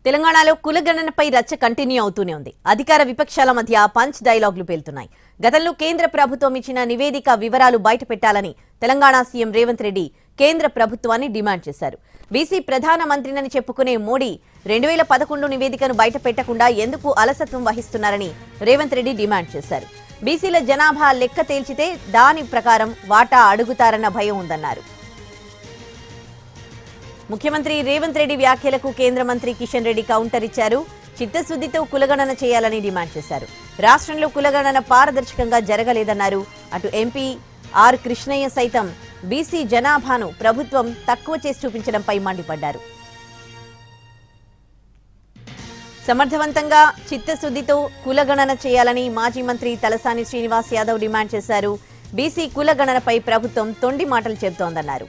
తెలంగాణలో కులగణనపై రచ్చ కంటిన్యూ అవుతూనే ఉంది. అధికార విపక్షాల మధ్య పంచ్ డైలాగులు పేలుతున్నాయి. గతంలో కేంద్ర ప్రభుత్వం ఇచ్చిన నివేదిక వివరాలు బయటపెట్టాలని తెలంగాణ సీఎం రేవంత్ రెడ్డి కేంద్ర ప్రభుత్వాన్ని డిమాండ్ చేశారు. బీసీ ప్రధాన మంత్రినని చెప్పుకునే మోడీ 2011 నివేదికను బయటపెట్టకుండా ఎందుకు అలసత్వం వహిస్తున్నారని రేవంత్ రెడ్డి డిమాండ్ చేశారు. బీసీల జనాభా లెక్క తేల్చితే దాని ప్రకారం వాటా అడుగుతారన్న భయం ఉందన్నారు. ముఖ్యమంత్రి రేవంత్ రెడ్డి వ్యాఖ్యలకు కేంద్ర మంత్రి కిషన్ రెడ్డి కౌంటర్ ఇచ్చారు. చిత్తశుద్ధితో కులగణన చేయాలని డిమాండ్ చేశారు. రాష్ట్రంలో కులగణన పారదర్శకంగా జరగలేదన్నారు. అటు ఎంపీ ఆర్ కృష్ణయ్య సైతం బీసీ జనాభాను ప్రభుత్వం తక్కువ చేసి చూపించడంపై మండిపడ్డారు. సమర్థవంతంగా చిత్తశుద్ధితో కులగణన చేయాలని మాజీ మంత్రి తలసాని శ్రీనివాస్ యాదవ్ డిమాండ్ చేశారు. బీసీ కులగణనపై ప్రభుత్వం తొండి మాటలు చెబుతోందన్నారు.